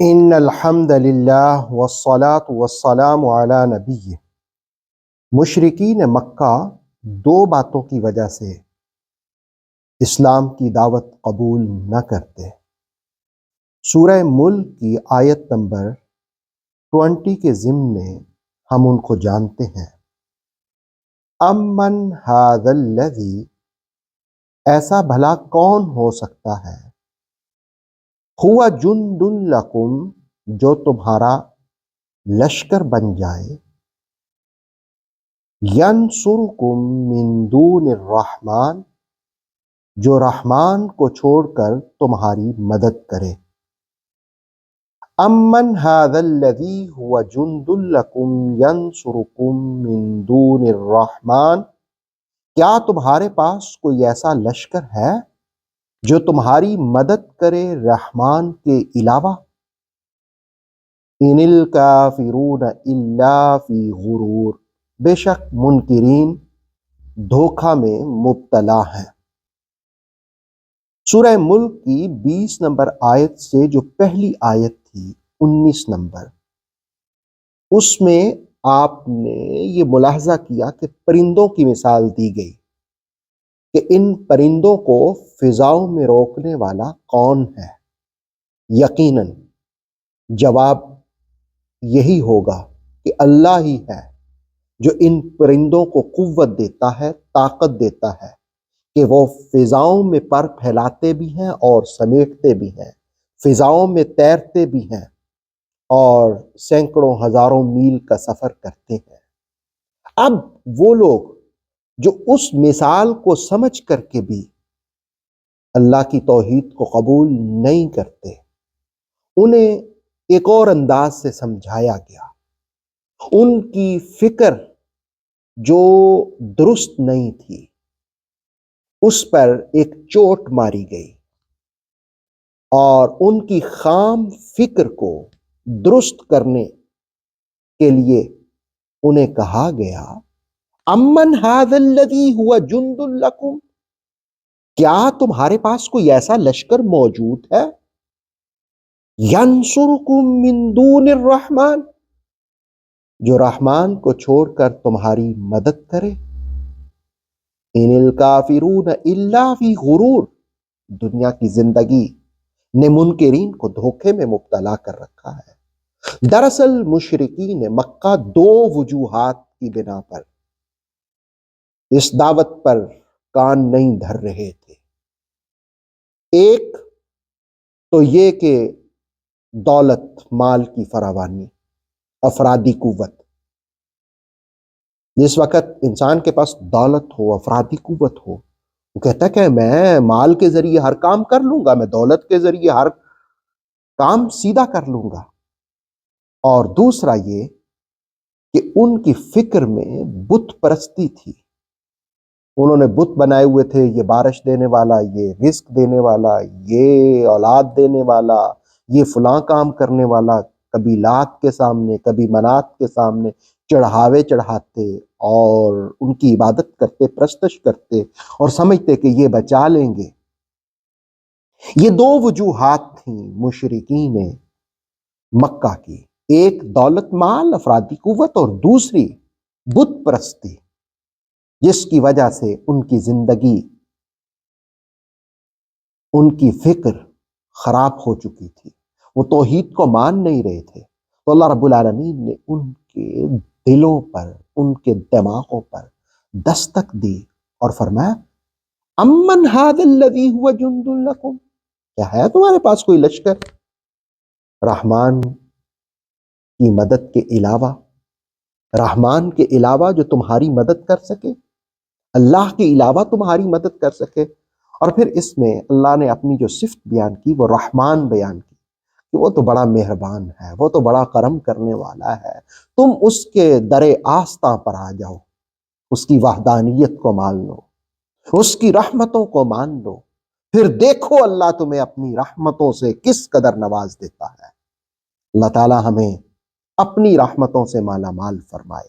ان الحمد للہ والصلاة والسلام علی نبی۔ مشرکین مکہ دو باتوں کی وجہ سے اسلام کی دعوت قبول نہ کرتے۔ سورہ ملک کی آیت نمبر 20 کے ضمن میں ہم ان کو جانتے ہیں۔ امن ھذا الذی، ایسا بھلا کون ہو سکتا ہے، ہوا جند لکم، جو تمہارا لشکر بن جائے، ینصرکم من دون الرحمن، جو رحمان کو چھوڑ کر تمہاری مدد کرے۔ امن ھذا الذی هو جند لکم ینصرکم من دون الرحمن، کیا تمہارے پاس کوئی ایسا لشکر ہے جو تمہاری مدد کرے رحمان کے علاوہ؟ ان الکافرون الا فی غرور، بے شک منکرین دھوکہ میں مبتلا ہیں۔ سورہ ملک کی 20 نمبر آیت سے جو پہلی آیت تھی 19 نمبر، اس میں آپ نے یہ ملاحظہ کیا کہ پرندوں کی مثال دی گئی کہ ان پرندوں کو فضاؤں میں روکنے والا کون ہے؟ یقیناً جواب یہی ہوگا کہ اللہ ہی ہے جو ان پرندوں کو قوت دیتا ہے، طاقت دیتا ہے کہ وہ فضاؤں میں پر پھیلاتے بھی ہیں اور سمیٹتے بھی ہیں، فضاؤں میں تیرتے بھی ہیں اور سینکڑوں ہزاروں میل کا سفر کرتے ہیں۔ اب وہ لوگ جو اس مثال کو سمجھ کر کے بھی اللہ کی توحید کو قبول نہیں کرتے، انہیں ایک اور انداز سے سمجھایا گیا۔ ان کی فکر جو درست نہیں تھی اس پر ایک چوٹ ماری گئی اور ان کی خام فکر کو درست کرنے کے لیے انہیں کہا گیا، امن ھذا الذی ھو جند لکم، کیا تمہارے پاس کوئی ایسا لشکر موجود ہے، ینصرکم من دون الرحمن، جو رحمان کو چھوڑ کر تمہاری مدد کرے۔ ان الکافرون الا فی غرور، دنیا کی زندگی نے منکرین کو دھوکے میں مبتلا کر رکھا ہے۔ دراصل مشرکین مکہ دو وجوہات کی بنا پر اس دعوت پر کان نہیں دھر رہے تھے۔ ایک تو یہ کہ دولت مال کی فراوانی، افرادی قوت، جس وقت انسان کے پاس دولت ہو، افرادی قوت ہو، وہ کہتا ہے کہ میں مال کے ذریعے ہر کام کر لوں گا، میں دولت کے ذریعے ہر کام سیدھا کر لوں گا۔ اور دوسرا یہ کہ ان کی فکر میں بت پرستی تھی، انہوں نے بت بنائے ہوئے تھے، یہ بارش دینے والا، یہ رزق دینے والا، یہ اولاد دینے والا، یہ فلاں کام کرنے والا، کبھی لات کے سامنے کبھی منات کے سامنے چڑھاوے چڑھاتے اور ان کی عبادت کرتے، پرستش کرتے اور سمجھتے کہ یہ بچا لیں گے۔ یہ دو وجوہات تھیں مشرکین مکہ کی، ایک دولت مال افرادی قوت اور دوسری بت پرستی، جس کی وجہ سے ان کی زندگی، ان کی فکر خراب ہو چکی تھی، وہ توحید کو مان نہیں رہے تھے۔ تو اللہ رب العالمین نے ان کے دلوں پر، ان کے دماغوں پر دستک دی اور فرمایا، امن ھذا الذی ھو جند لکم، کیا ہے تمہارے پاس کوئی لشکر رحمان کی مدد کے علاوہ، رحمان کے علاوہ جو تمہاری مدد کر سکے، اللہ کے علاوہ تمہاری مدد کر سکے؟ اور پھر اس میں اللہ نے اپنی جو صفت بیان کی وہ رحمان بیان کی کہ وہ تو بڑا مہربان ہے، وہ تو بڑا کرم کرنے والا ہے، تم اس کے در آستاں پر آ جاؤ، اس کی وحدانیت کو مان لو، اس کی رحمتوں کو مان لو، پھر دیکھو اللہ تمہیں اپنی رحمتوں سے کس قدر نواز دیتا ہے۔ اللہ تعالی ہمیں اپنی رحمتوں سے مالا مال فرمائے۔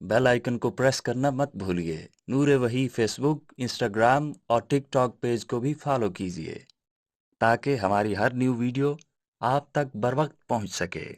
بیل آئیکن کو پریس کرنا مت بھولیے۔ نور وحی فیس بک، انسٹاگرام اور ٹک ٹاک پیج کو بھی فالو کیجیے تاکہ ہماری ہر نیو ویڈیو آپ تک بر وقت پہنچ سکے۔